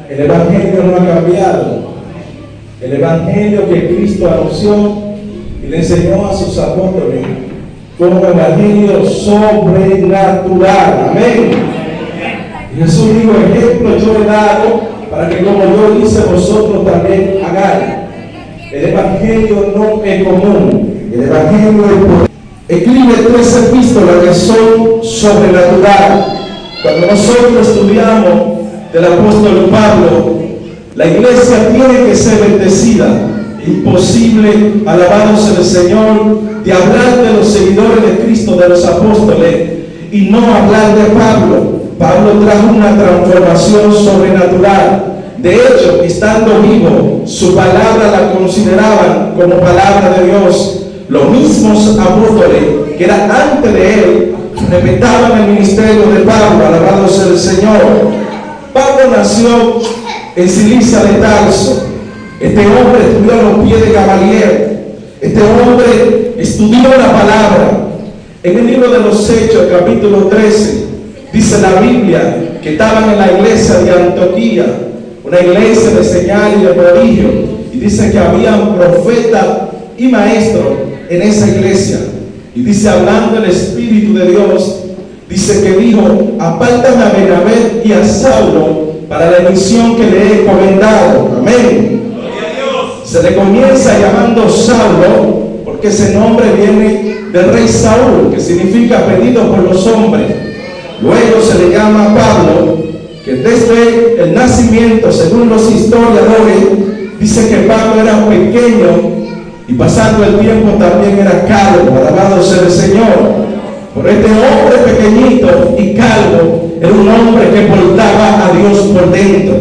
El Evangelio no ha cambiado. El Evangelio que Cristo anunció y le enseñó a sus apóstoles fue un Evangelio sobrenatural. Amén. Y Jesús dijo: ejemplo yo he dado para que como yo hice vosotros también hagáis. El Evangelio no es común. El Evangelio es por... Escribe 3 epístolas que son sobrenaturales. Cuando nosotros estudiamos del apóstol Pablo, la iglesia tiene que ser bendecida. Imposible, alabado sea el Señor, de hablar de los seguidores de Cristo, de los apóstoles, y no hablar de Pablo. Pablo trajo una transformación sobrenatural. De hecho, estando vivo, su palabra la consideraban como palabra de Dios. Los mismos apóstoles que eran antes de él respetaban el ministerio de Pablo, alabado sea el Señor. Pablo nació en Cilicia de Tarso. Este hombre estudió a los pies de Gamaliel. Este hombre estudió la palabra. En el libro de los Hechos, capítulo 13, dice la Biblia que estaban en la iglesia de Antioquía, una iglesia de señales y de prodigios, y dice que habían profetas y maestros en esa iglesia. Y dice, hablando el Espíritu de Dios, dice que dijo: apártame a Bernabé y a Saulo para la misión que le he encomendado. Amén. Se le comienza llamando Saulo porque ese nombre viene del rey Saúl, que significa pedido por los hombres. Luego se le llama Pablo, que desde el nacimiento, según los historiadores, dice que Pablo era pequeño y pasando el tiempo también era calvo. Alabado sea el Señor. Por este hombre pequeñito y calvo era un hombre que portaba a Dios por dentro.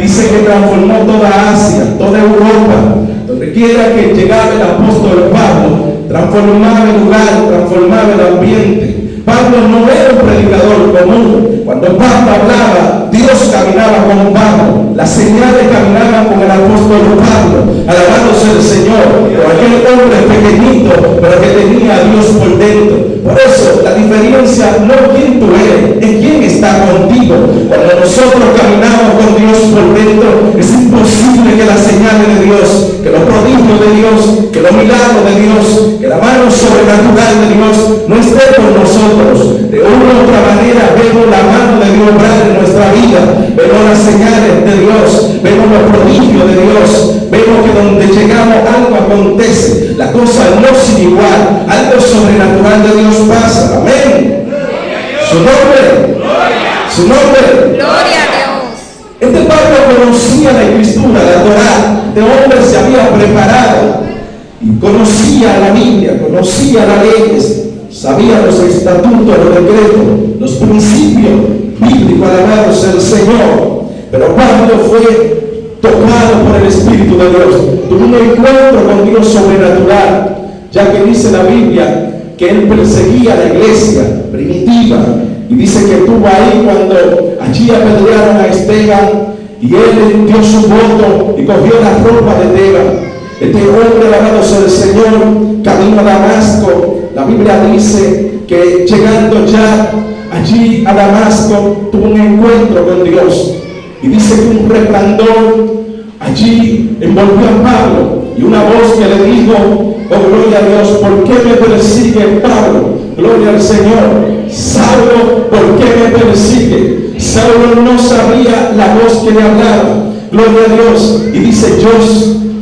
Dice que transformó toda Asia, toda Europa. Donde quiera que llegaba el apóstol Pablo, transformaba el lugar, transformaba el ambiente. Pablo no era un predicador común. Cuando Pablo hablaba, Dios caminaba con Pablo. Las señales caminaban con el apóstol Pablo. Alabado sea el Señor. Por aquel hombre pequeñito, pero que tenía a Dios por dentro. Por eso la diferencia no es quién tú eres, es quién está contigo. Cuando nosotros caminamos con Dios por dentro, es imposible que las señales de Dios, que los prodigios de Dios, que los milagros de Dios, que la mano sobrenatural de Dios no esté con nosotros. De una u otra manera vemos la mano de Dios obrar en nuestra vida, vemos las señales de Dios, vemos los prodigios de Dios, vemos que donde llegamos algo acontece, la cosa no sigue igual, algo sobrenatural de Dios pasa. Amén. Su nombre, su nombre. Gloria a Dios. Este Pablo conocía la Escritura, la Torá. Este hombre se había preparado y conocía la Biblia, conocía las leyes, sabía los estatutos, los decretos, los principios bíblicos, alabado sea el Señor. Pero Pablo fue tocado por el Espíritu de Dios, tuvo un encuentro con Dios sobrenatural, ya que dice la Biblia que él perseguía la iglesia primitiva, y dice que estuvo ahí cuando allí apedrearon a Esteban y él dio su voto y cogió la ropa de Esteban. Este hombre, alabado sea el Señor, camino a Damasco. La Biblia dice que llegando ya allí a Damasco tuvo un encuentro con Dios, y dice que un resplandor allí envolvió a Pablo y una voz que le dijo: oh, gloria a Dios, ¿por qué me persigue Pablo? Gloria al Señor. Saulo, ¿por qué me persigue? Saulo no sabía la voz que le hablaba. Gloria a Dios. Y dice: yo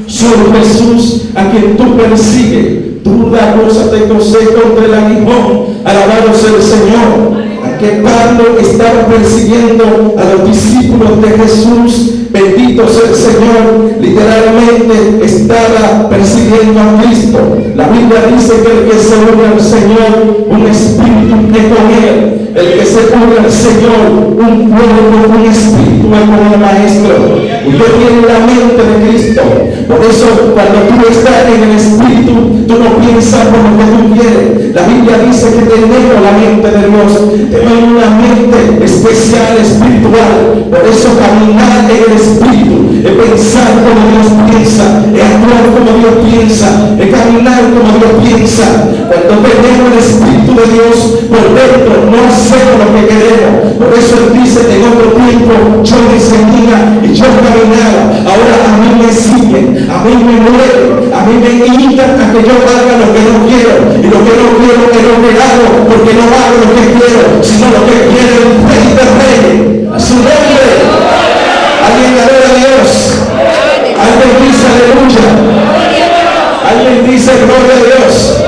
soy Jesús a quien tú persigues. Tú la cosa te cosé contra el aguijón. Alabado sea el Señor. A que Pablo estaba persiguiendo a los discípulos de Jesús. Bendito sea el Señor. Literalmente estaba persiguiendo a Cristo. La Biblia dice que el que se une al Señor, un espíritu es con él. El que se une al Señor, un cuerpo, un espíritu es con el Maestro. Usted tiene la mente de Cristo. Por eso cuando tú estás en el Espíritu, tú no piensas por lo que tú quieres. La Biblia dice que tenemos la mente de Dios, tenemos una mente especial, espiritual. Por eso caminar en el Espíritu es pensar como Dios piensa, es actuar como Dios piensa, es caminar como Dios piensa. Cuando tenemos el Espíritu de Dios por dentro, no hacemos lo que queremos. Por eso Él dice: en otro tiempo yo discernía y y yo caminaba. Ahora a mí me siguen, a mí me mueven, a mí me invitan a que yo haga lo que no quiero, y lo que no quiero es lo que hago, porque no hago lo que quiero, sino lo que quiere el Rey de Reyes. A su nombre. Alguien adora a Dios. Alguien dice aleluya. Alguien dice gloria a Dios.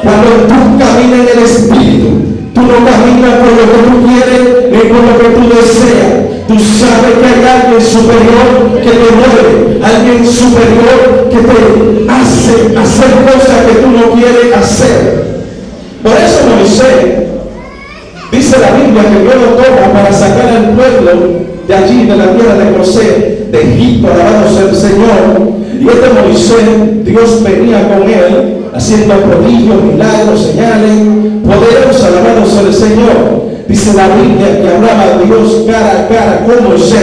Cuando tú caminas en el Espíritu, tú no caminas por lo que tú quieres ni por lo que tú deseas. Tú sabes que hay alguien superior que te mueve, alguien superior que te hace hacer cosas que tú no quieres hacer. Por eso Moisés, dice la Biblia, que Dios lo toma para sacar al pueblo de allí, de la tierra de José, de Egipto, alabado sea el Señor. Y este Moisés, Dios venía con él, haciendo prodigios, milagros, señales, poderosos, alabado sea el Señor. Dice la Biblia que hablaba Dios cara a cara con Moisés,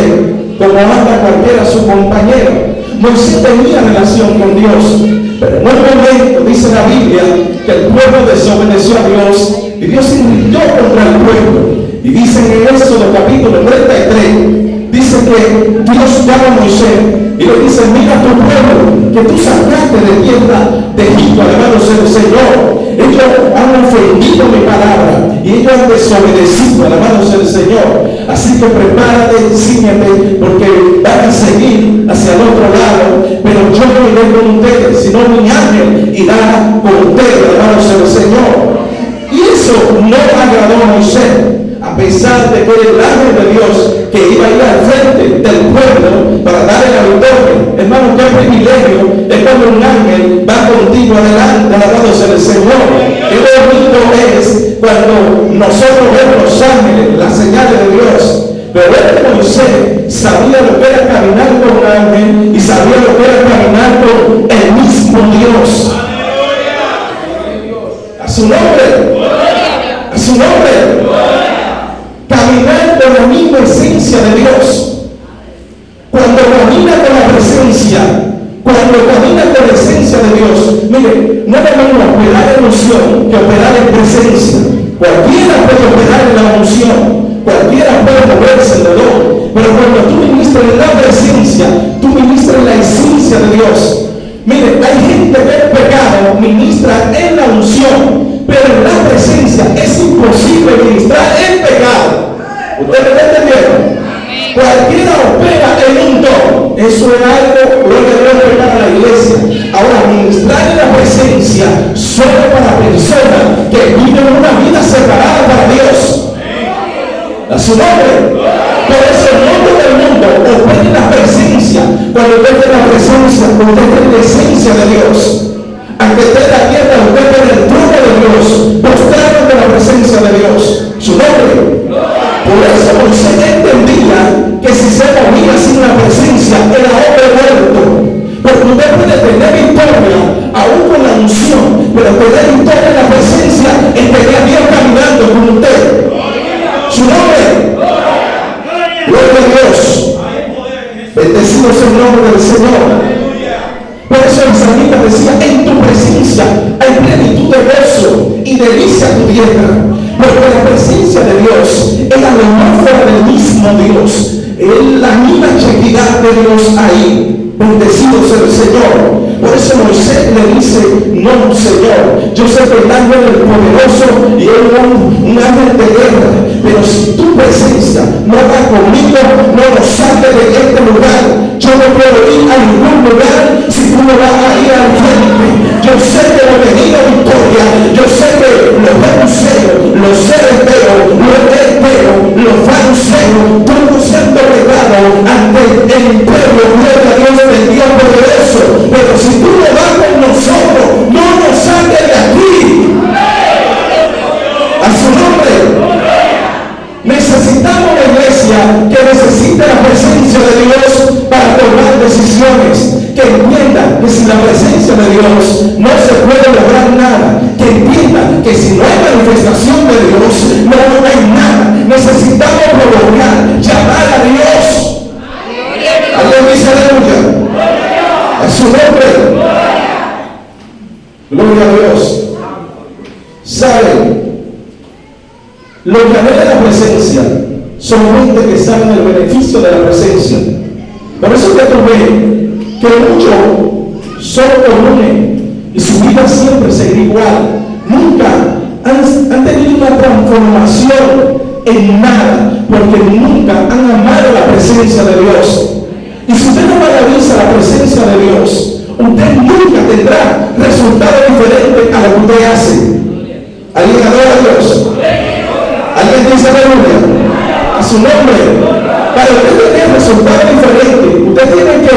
como anda cualquiera su compañero. Moisés tenía relación con Dios, pero en un momento dice la Biblia que el pueblo desobedeció a Dios y Dios se irritó contra el pueblo. Y dice en Éxodo capítulo 33, dice que Dios llama a Moisés y le dice: mira tu pueblo que tú sacaste de tierra de Egipto, alabado sea el Señor. Ellos han ofendido mi palabra y ellos han desobedecido, alabado sea el Señor. Así que prepárate, sígueme, porque van a seguir hacia el otro lado, pero yo no iré con ustedes, sino mi ángel irá con ustedes, alabado sea el Señor. Y eso no agradó a Moisés, a pesar de que era el ángel de Dios que iba a ir al frente del pueblo para darle la victoria. Hermano, qué privilegio es cuando un ángel va contigo adelante, alabado sea el Señor. Qué bonito es cuando nosotros vemos los ángeles, las señales de Dios. Pero este Moisés sabía lo que era caminar con un ángel y sabía lo que era caminar con el mismo Dios. A su nombre. A su nombre. Caminar con la misma esencia de Dios. Cuando camina con la presencia, cuando camina con la esencia de Dios, mire, no es lo mismo operar en unción que operar en presencia. Cualquiera puede operar en la unción, cualquiera puede moverse en el don, pero cuando tú ministras en la presencia, tú ministras en la esencia de Dios. Mire, hay gente que el pecado ministra en la unción, pero en la presencia es imposible ministrar el pecado. ¿Ustedes me entendieron? Cualquiera opera en un don. Eso es algo, gloria a Dios, para la iglesia. Ahora, ministrar en la presencia solo para personas que viven una vida separada para Dios. A su nombre. Por eso el mundo del mundo opera en la presencia. Cuando usted esté en la presencia, cuando usted esté en la esencia de Dios. Aunque esté en la tierra, usted esté en el trono de Dios, postrado ante la presencia de Dios. Su nombre. Por eso Moisés entendía que si se movía sin la presencia era hombre muerto. Porque usted puede tener victoria aún con la unción, pero tener victoria en la presencia es tener a Dios caminando con usted. Su nombre. Gloria a Dios. Bendecido sea el nombre del Señor. Por eso el salmista decía: en tu presencia hay plenitud de gozo y delicia tu tierra. Porque la presencia de Dios es la atmósfera del mismo Dios, es la misma chequidad de Dios ahí. Bendecido sea el Señor. Por eso Moisés le dice: no, Señor, yo sé que el ángel es poderoso y es un ángel de guerra, pero si tu presencia no va conmigo, no nos saque de este lugar. Yo no puedo ir a ningún lugar si tú no vas a ir al frente. Yo sé que lo he venido a victoria, yo sé que los venuseos, los cereteos, los heteos, los fariseos, todos se han doblegado ante el imperio, gloria a Dios, del Dios poderoso. Pero si tú no vas con nosotros, no nos saques de aquí. A su nombre. Necesitamos una iglesia que necesite la presencia de Dios para tomar decisiones, que entienda que sin la presencia de Dios no se puede lograr nada, que entienda que si no hay manifestación de Dios no hay nada. Necesitamos provocar, llamar a Dios. ¿Alguien dice aleluya? A su nombre. Gloria a Dios. ¿Saben? Los que anhelan la presencia son gente que saben el beneficio de la presencia. Por eso que tú ves que muchos son comunes y su vida siempre seguirá igual. Nunca han tenido una transformación en nada, porque nunca han amado la presencia de Dios. Y si usted no valoriza la presencia de Dios, usted nunca tendrá resultados diferentes a lo que usted hace. ¿Alguien adora a Dios? ¿Alguien dice aleluya? A su nombre. Para usted tener resultados diferentes, usted tiene que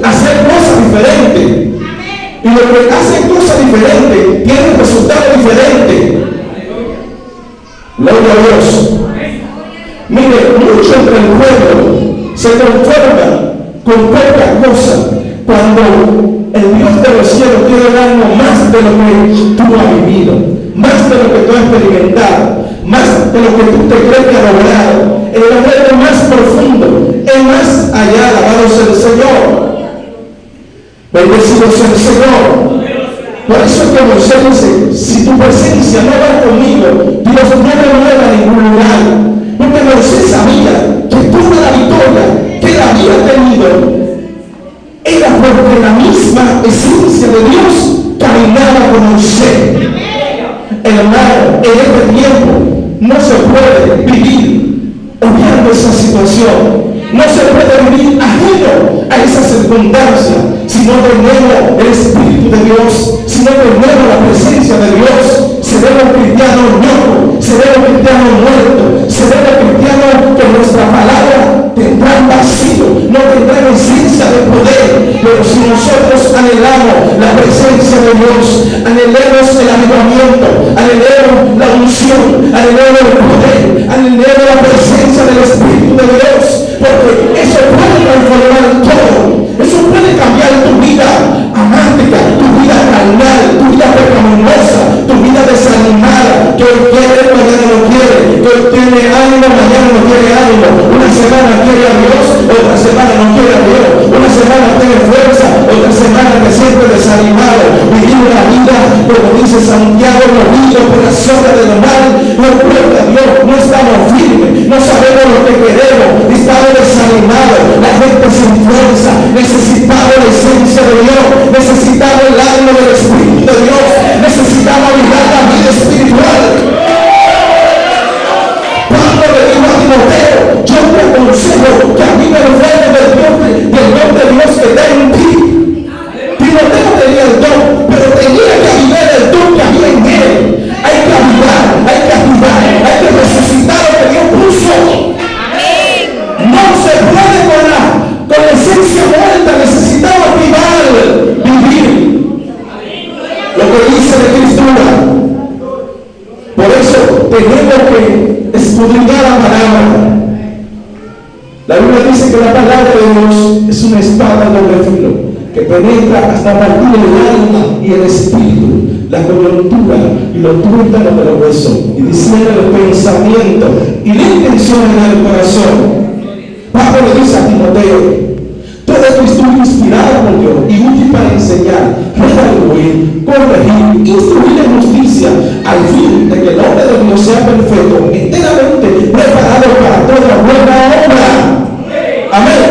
hacer cosas diferentes. Y los que hacen cosas diferentes tienen resultados diferentes. Gloria a Dios. Mire, mucho entre el pueblo se conforma con poca cosa cuando el Dios de los cielos quiere darnos más de lo que tú has vivido, más de lo que tú has experimentado, más de lo que tú te crees que has logrado. El evangelio más profundo es más allá. Alabado sea el Señor. Bendecido sea el Señor. Por eso es que Moisés dice: si tu presencia no va conmigo, Dios no me mueva a ningún lugar. Porque Moisés sabía que toda la victoria que él había tenido era porque la misma esencia de Dios caminaba con Moisés. Hermano, en este tiempo no se puede vivir obviando esa situación. No se puede vivir ajeno a esa circunstancia si no tenemos el Espíritu de Dios, si no tenemos la presencia de Dios. Seremos cristianos locos, seremos cristianos muertos, seremos cristianos que nuestra palabra tendrá vacío, no tendrá esencia de poder. Pero si nosotros anhelamos la presencia de Dios, anhelemos el avivamiento, anhelemos la unción, anhelemos el poder, anhelemos la presencia del Espíritu de Dios, porque eso puede transformar todo. Eso puede cambiar tu vida amántica, tu vida carnal, tu vida pecaminosa, tu vida desanimada, que hoy quiere, mañana no quiere, que hoy tiene ánimo, mañana no tiene ánimo. Una semana quiere a Dios, otra semana no quiere a Dios. Una semana tiene fuerza, otra semana te siente desanimado. Vivir una vida, como dice Santiago, movido por la sombra del mal. No puede a Dios, no estamos firmes, no sabemos lo que queremos, estamos desanimados, la gente sin fuerza. Necesitamos la esencia de Dios, necesitamos el ánimo del Espíritu de Dios, necesitamos vivir la vida espiritual. Pablo le dijo a Timoteo: yo te aconsejo que a mí me ruegue del don de Dios que está en ti. Timoteo tenía el don, pero tenía que vivir el don que había en él. Hay que avivar, hay que activar, hay que resucitar lo que Dios puso. No se puede con la esencia muerta, necesitamos activar, vivir lo que dice la Escritura. Por eso tenemos que escudriñar la palabra. La Biblia dice que la palabra de Dios es una espada de doble filo, que penetra hasta partir el alma y el espíritu, la coyuntura y los tuétanos de los huesos, y discierne los pensamientos y las intenciones del corazón. Pablo le dice a Timoteo: toda escritura inspirada por Dios y útil para enseñar, redarguir, corregir, instruir en justicia, al fin de que el hombre de Dios sea perfecto, enteramente preparado para toda buena obra. Amén.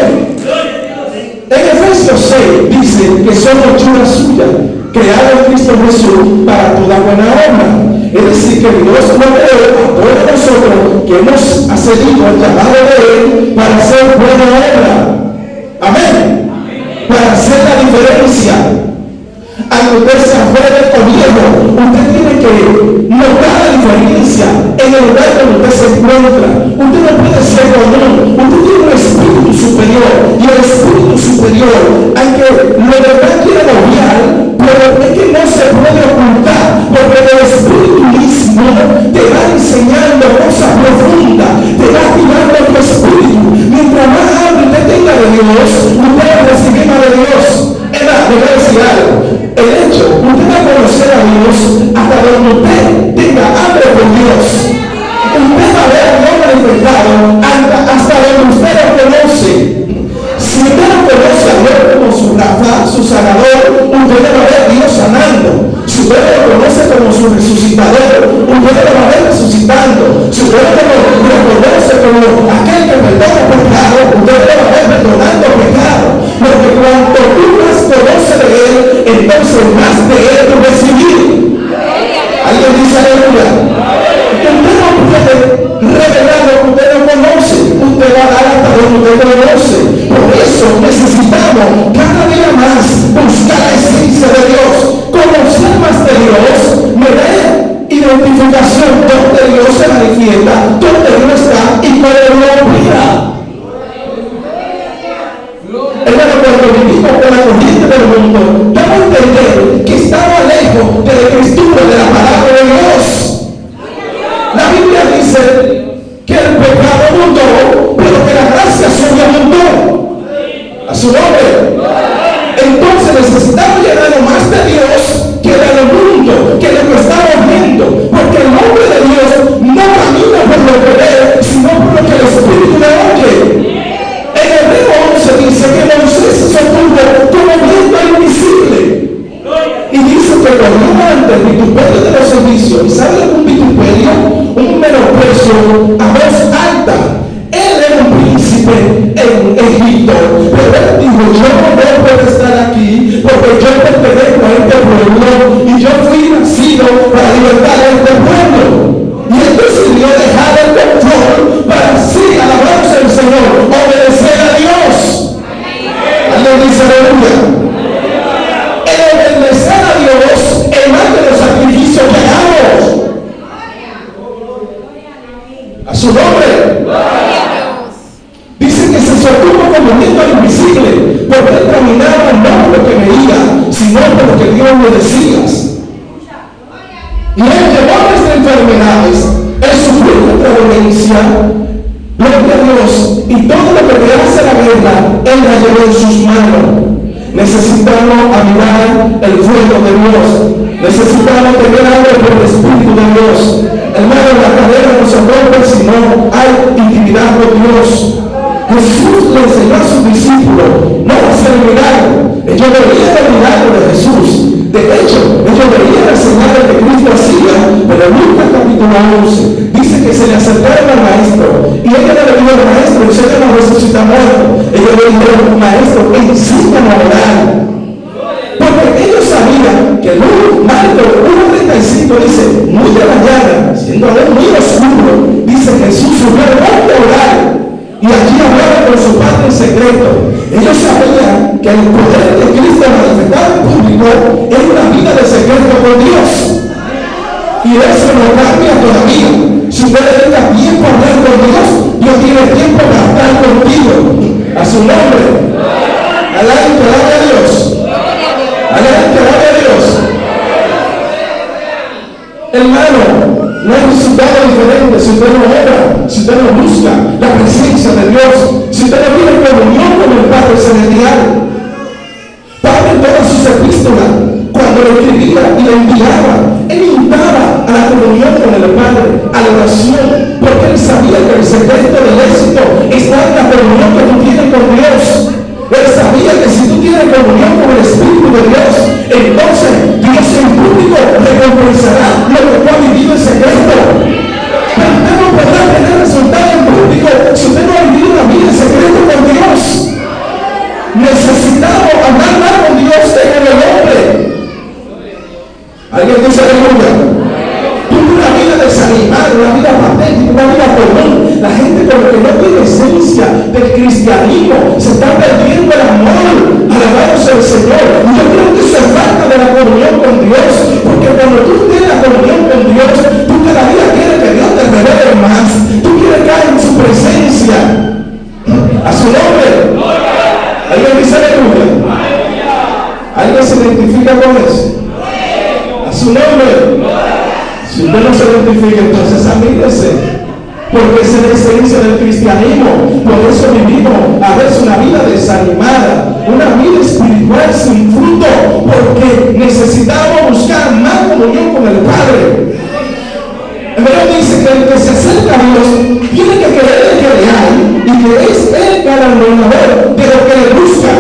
En Efesios 6 dice que somos hechura suya, creados en Cristo Jesús para toda buena obra. Es decir, que Dios nos creó a todos nosotros que hemos accedido al llamado de Él para hacer buena obra. Amén. Para hacer la diferencia. Aunque usted sea joven o viejo, usted tiene que notar la diferencia en el lugar donde usted se encuentra. Usted no puede ser común. Usted tiene un espíritu superior, y el espíritu superior, aunque lo de verdad quiere obviar, pero es que no se puede ocultar, porque el espíritu mismo te va enseñando cosas profundas, te va activando tu espíritu. Mientras más hambre usted tenga de Dios, usted va a recibir más de Dios. Es más, le voy a decir algo. El hecho, usted va a conocer a Dios hasta donde usted tenga hambre por Dios. Usted va a ver a Dios manifestado le va a dar hasta donde usted conoce. Por eso necesitamos cada día más buscar la esencia de Dios, conocer más de Dios, me da identificación donde Dios se manifiesta, donde Dios está y cuando Dios opera. Hermano, cuando vivimos con la corriente del mundo, vamos a entender que estamos lejos de la escritura de la palabra de Dios. La Biblia dice que el pecado mutó, pero que la gracia suya mutó. A su nombre. Entonces necesitamos llenarnos más de Dios que del mundo, que de lo que estamos viendo, porque el hombre de Dios no camina por lo que ve, sino por lo que el Espíritu le oye. En Hebreo 11 dice que Moisés se sostuvo como viento invisible. Y dice que corrió ante el vituperio de los servicios. ¿Y sabe algún vituperio? Un menosprecio a voz alta. Él era un príncipe en Egipto, pero él dijo: yo no puedo estar aquí porque yo pertenezco a este pueblo y yo fui nacido para libertar a este pueblo. Y él decidió dejar el control para así, alabarse al Señor, obedecer a Dios. Alguien dice aleluya. El obedecer a Dios es más de los sacrificios que hagamos. A su nombre. Dice que se sostuvo como viento invisible, porque él caminaba no por lo que veía, sino por lo que Dios le decía. Y él llevó nuestras enfermedades, él sufrió nuestra dolencia, gloria a Dios, y todo lo que le hace la guerra, él la llevó en sus manos. Necesitamos avivar el fuego de Dios, necesitamos tener hambre por el Espíritu de Dios. Hermano, la cadena no se rompe si no hay intimidad con Dios. Jesús le enseñó a sus discípulos no a hacer milagros. Ellos veían el milagro de Jesús. De hecho, ellos veían las señales que Cristo hacía. Pero en Lucas capítulo 11 dice que se le acercaron al maestro y ellos le dijeron: maestro, usted no resucita muerto. Ellos le dijeron: maestro, enséñanos a orar. Porque ellos sabían que Marcos 1:35 dice: muy de mañana, siendo aún muy oscuro, dice Jesús subió al monte a orar. Y allí hablaba con su Padre en secreto. Ellos sabían que el poder de Cristo manifestado en público es una vida de secreto con Dios. Y eso no cambia todavía. Si usted le dedica tiempo a hablar con Dios, Dios tiene tiempo para estar contigo. A su nombre. Alabado que alabe a Dios. Alabado que alabe a Dios. Hermano, no hay resultado diferente si usted no ora, si usted no busca la presencia de Dios, si usted no tiene comunión con el Padre Celestial. Pablo en todas sus epístolas, cuando le escribía y le enviaba, él invitaba a la comunión con el Padre, a la oración, porque él sabía que el secreto del éxito está en la comunión que tú tienes con Dios. Él sabía que si tú tienes comunión con el Espíritu de Dios, entonces Dios en público recompensará lo que tú has vivido en secreto. Pero usted no podrá tener resultados en público si usted no ha vivido una vida en secreto con Dios. Necesitamos hablar más con Dios que con el hombre. ¿Alguien dice aleluya? Tuve una vida desanimada, una vida patética, una vida común. La gente con lo que no tiene esencia del cristianismo se está perdiendo el amor. Alabamos al Señor. Y yo creo que eso es falta de la comunión con Dios, porque cuando tú tienes la comunión con Dios, tú cada día quieres que Dios te revele más. Tú quieres caer en su presencia. A su nombre. ¿Alguien dice aleluya? ¿Alguien se identifica con eso? A su nombre. Si usted no se identifica, entonces amíguese, porque esa es la esencia del cristianismo. Por eso vivimos a veces una vida desanimada, una vida espiritual sin fruto, porque necesitamos buscar más comunión con el Padre. El Hebreo dice que el que se acerca a Dios tiene que creer en que le hay y que es el galardonador de lo que le busca.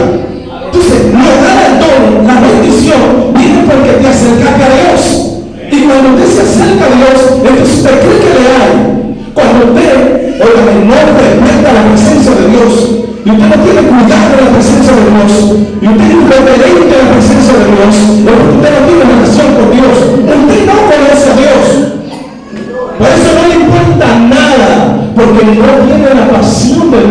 Entonces, lograr el don, la bendición, viene porque te acercaste a Dios. Y cuando usted se acerca a Dios, entonces usted cree que le hay. Cuando usted, oiga, no respeta la presencia de Dios, y usted no tiene cuidado de la presencia de Dios, y usted es irreverente de la presencia de Dios, porque usted no tiene relación con Dios, usted no conoce a Dios. Por eso no le importa nada, porque no tiene la pasión del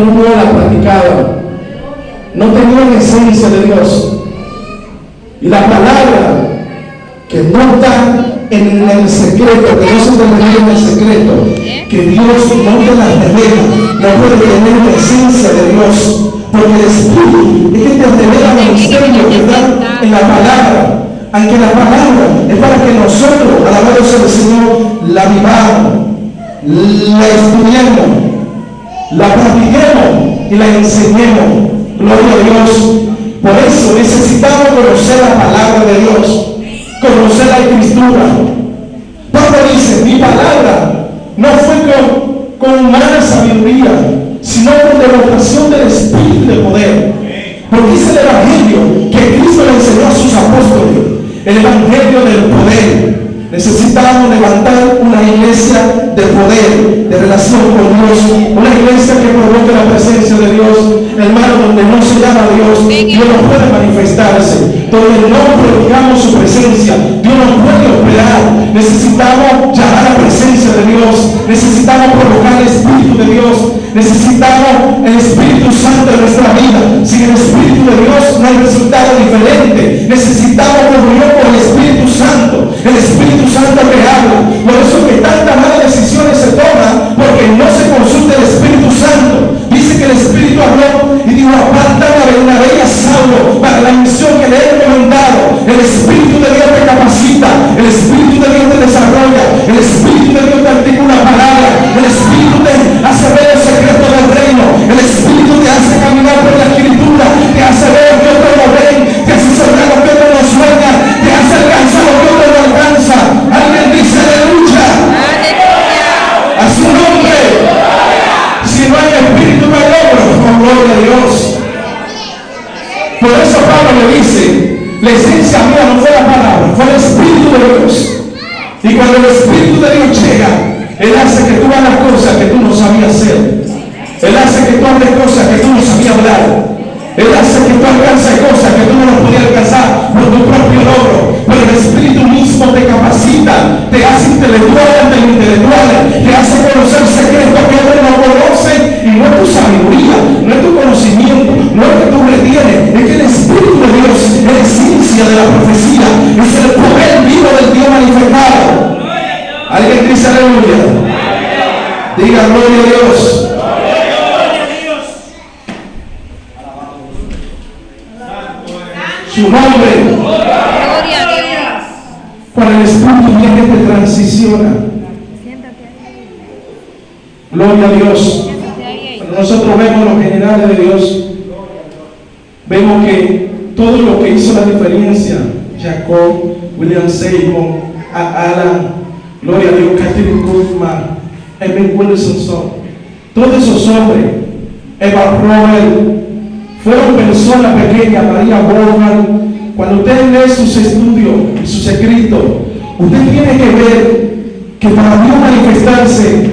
no la practicaban. No tenían esencia de Dios. Y la palabra que no está en el secreto, que no se te revela en el secreto, que Dios no te la revela, no puede tener la esencia de Dios, porque el Espíritu es que te revela el misterio que está en la palabra. Aunque la palabra es para que nosotros, alabado sea el Señor, la vivamos, la estudiemos, la practiquemos y la enseñemos. Gloria a Dios. Por eso necesitamos conocer la palabra de Dios, conocer la Escritura. Pablo dice, mi palabra no fue con humana sabiduría, sino con demostración del Espíritu y de poder. Porque dice el Evangelio que Cristo le enseñó a sus apóstoles, el Evangelio del poder. Necesitamos levantar una iglesia de poder, de relación con Dios, una iglesia que provoque la presencia de Dios, hermano, donde no se llama Dios, Dios no puede manifestarse, donde no prodigamos su presencia, Dios no puede operar. Necesitamos llamar a la presencia de Dios, necesitamos provocar el Espíritu de Dios, necesitamos el Espíritu Santo en nuestra vida. Sin el Espíritu de Dios no hay resultado diferente. Necesitamos comunión con el Espíritu Santo, el Espíritu Santo que habla. Por eso que tantas malas decisiones se toman, porque no se consulta el Espíritu Santo. Dice que el Espíritu habló y dijo, apártame a Bernabé y a Saulo para la misión que le he encomendado. El Espíritu de Dios te capacita, el Espíritu de Dios te desarrolla, el Espíritu de Dios te articula palabra, el Espíritu te hace ver el secreto del reino, el Espíritu te hace caminar por la Escritura, te hace ver lo que otros no ven, te hace soñar lo que otros no sueñan, te hace alcanzar lo que otros no alcanza. Alguien dice aleluya. A su nombre. Si no hay Espíritu no hay obra. Con gloria a Dios. Por eso Pablo le dice, la esencia mía no fue la palabra, fue el Espíritu de Dios. Y cuando el Espíritu de Dios llega, Él hace que tú hagas cosas que tú no sabías hacer. Él hace que tú hables cosas que tú no sabías hablar. Él hace que tú alcances cosas que tú no las podías alcanzar por tu propio logro. Pero el Espíritu mismo te capacita, te hace intelectual ante los intelectuales, te hace conocer secretos que otros no conocen. Y no es tu sabiduría, no es tu conocimiento, no es que tú retienes, es que el Espíritu de Dios es la esencia de la profecía, es el poder vivo del Dios manifestado. ¿Alguien dice aleluya? Diga gloria a Dios. Su nombre. Gloria a Dios. Para el Espíritu viene que te transiciona. Gloria a Dios. Cuando nosotros vemos los generales de Dios, vemos que todo lo que hizo la diferencia, Jacob, William Seymour, Alan, gloria a Dios, Catherine Kuhlman, Emmett Wilson, todos esos hombres, Eva Roel, fueron personas pequeñas. María Borman. Cuando usted lee sus estudios y sus escritos, usted tiene que ver que para Dios manifestarse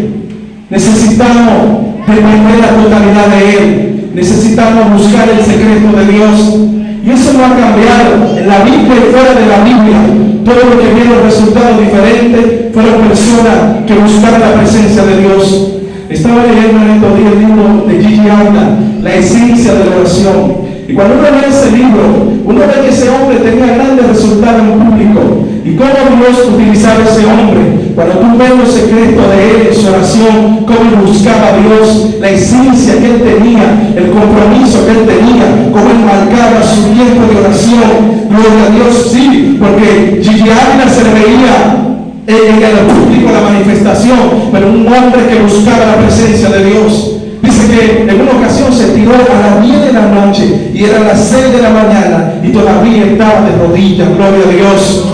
necesitamos depender la totalidad de Él, necesitamos buscar el secreto de Dios, y eso no ha cambiado en la Biblia y fuera de la Biblia. Todo lo que vieron resultados diferentes fueron personas que buscaron la presencia de Dios. Estaba leyendo en estos días el libro de Gigi Alda, La esencia de la oración. Y cuando uno lee ese libro, uno ve que ese hombre tenía grandes resultados en público. Y cómo Dios utilizaba a ese hombre. Cuando tú ves los secretos de él en su oración, cómo él buscaba a Dios, la esencia que él tenía, el compromiso que él tenía, cómo él marcaba su tiempo de oración. Gloria a Dios, sí, porque Gigi Alda se le veía en el público la manifestación, pero un hombre que buscaba la presencia de Dios. Dice que en una ocasión se tiró a las 10 de la noche y eran las 6 de la mañana y todavía estaba de rodillas. Gloria a Dios,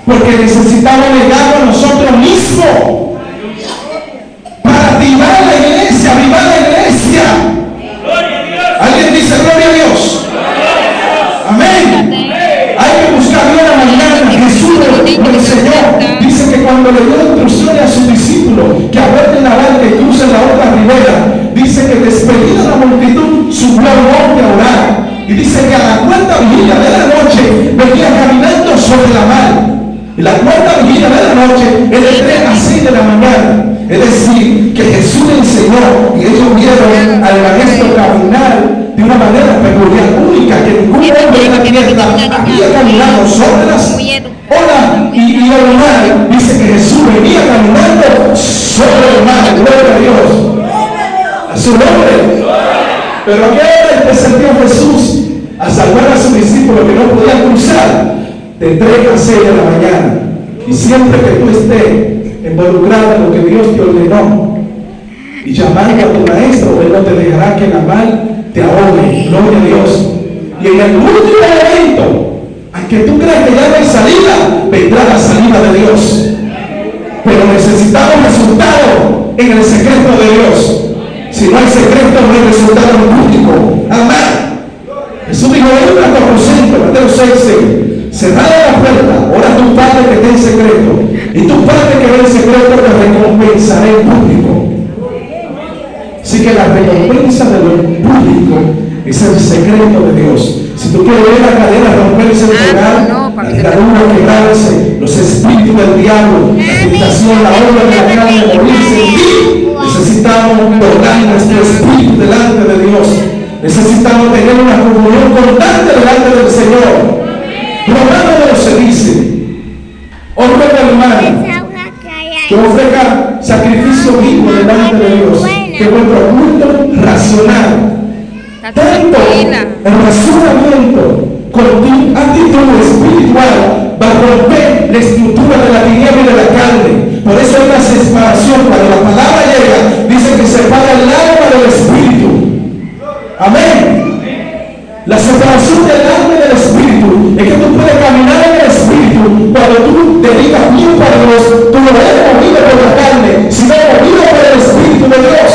porque necesitamos negarlo a nosotros mismos para avivar la iglesia, avivar la iglesia. Alguien dice gloria a Dios. Amén. Hay que buscar bien a la mañana. Jesús lo enseñó. Dice que cuando le dio instrucciones a sus discípulos que aborten la barca y crucen la otra ribera, dice que despedida la multitud subió al monte a orar. Y dice que a la cuarta vigilia de la noche venía caminando sobre la mar. Y la cuarta vigilia de la noche es de 3 a 6 de la mañana. Es decir, que Jesús le enseñó y ellos vieron al maestro caminar de una manera peculiar, única, que ningún hombre en la tierra había caminado sobre las olas y el mar. Dice que Jesús venía caminando sobre el mar. Gloria a Dios. A su nombre. Pero ¿a qué hora descendió Jesús a salvar a sus discípulos que no podían cruzar? De 3 a 6 de la mañana. Y siempre que tú estés involucrado en lo que Dios te ordenó y llamando a tu maestro, Él no te dejará que la mal te ahogue. Gloria a Dios. Y en el último momento, aunque tú creas que ya no hay salida, vendrá la salida de Dios. Pero necesitamos resultado en el secreto de Dios. Si no hay secreto, no hay resultado público. Amén. Jesús dijo: entra con aposento, Mateo 6:6. Cerrada la puerta, ora a tu Padre que está en secreto, y tu Padre que ve en secreto te recompensará en público. Así que la recompensa de lo público es el secreto de Dios. Si tú quieres ver la cadena romperse en tu hogar, la dictadura quebrarse, los espíritus del diablo, la tentación, la obra de la carne morirse en ti, necesitamos tocar nuestro espíritu delante de Dios. Necesitamos tener una comunión constante delante del Señor. Romano se dice: ofrezca al hermano que ofrezca sacrificio vivo delante de Dios, que vuestro culto racional, tanto el razonamiento con tu actitud espiritual, va a romper la estructura de la tiniebla y de la carne. Por eso hay una separación. Cuando la palabra llega, dice que separa el alma del espíritu. Amén. La separación del alma y del espíritu es que tú puedes caminar en el espíritu cuando tú dedicas tiempo a Dios. Tú no eres movido por la carne, sino movido por el espíritu de Dios.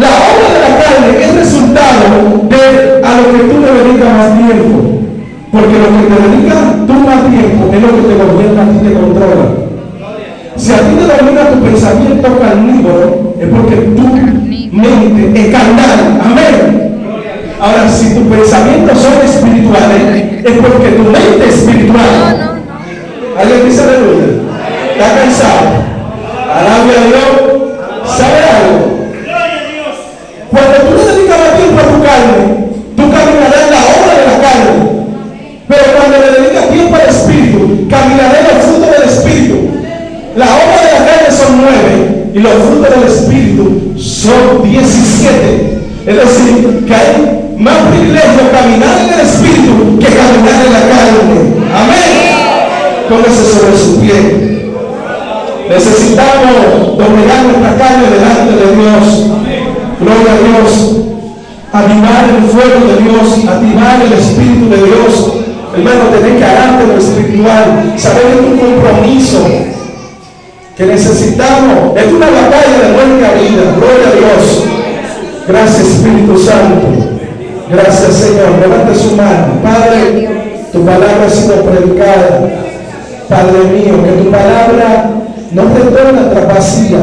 La obra de la carne es resultado de a lo que tú le dedicas más tiempo, porque lo que te dedicas tú más tiempo es lo que te gobierna, a ti te controla. Si a ti te domina tu pensamiento carnívoro, es porque tu mente es carnal. Amén. Ahora, si tus pensamientos son espirituales, es porque tu mente es espiritual. ¿Alguien dice aleluya? ¿Está cansado? Alabe a Dios. ¿Sabe algo? Cuando tú le dedicas más tiempo a tu carne, tú caminarás en la obra de la carne. Pero cuando le dedicas tiempo al espíritu, caminarás en los frutos del espíritu. La obra de la carne son 9 y los frutos del espíritu son 17. Es decir, que hay más privilegio caminar en el espíritu que caminar en la carne. Amén. Póngase sobre su pie. Necesitamos dominar nuestra carne delante de Dios. Gloria a Dios. Avivar el fuego de Dios, activar el espíritu de Dios. Hermano, tener que agarrarte lo espiritual, saber que es un compromiso que necesitamos. Es una batalla de muerte a vida. Gloria a Dios. Gracias, Espíritu Santo. Gracias, Señor. Levante su mano. Padre, tu palabra ha sido predicada. Padre mío, que tu palabra no retorna tras vacía,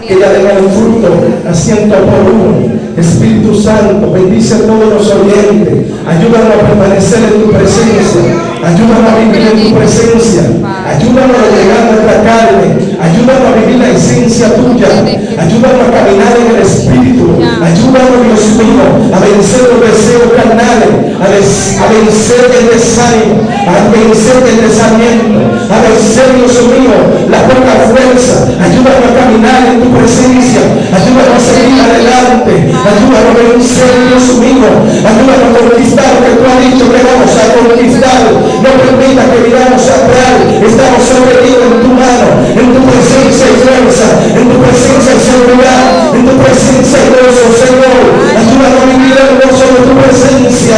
que ella dé el fruto a 100 por 1. Espíritu Santo, bendice a todos los oyentes. Ayúdanos a permanecer en tu presencia. Ayúdanos a vivir en tu presencia. Ayúdanos a llegar a nuestra carne. Ayúdanos a vivir la esencia tuya. Ayúdanos a caminar en el Espíritu. Ayúdanos, Dios mío, a vencer los deseos carnales, a vencer el desánimo, a vencer el desaliento, a vencer, Dios mío, la poca fuerza. Ayúdanos a caminar en tu presencia. Ayúdanos a seguir adelante. Ayúdanos a vencer, Dios mío. Ayúdanos a conquistar lo que tú has dicho que vamos a conquistar. No permita que miramos atrás. Estamos sometidos en tu mano, en tu presencia y fuerza, en tu presencia y seguridad, en tu presencia y gozo, Señor. Ayúdanos a vivir el gozo de tu presencia.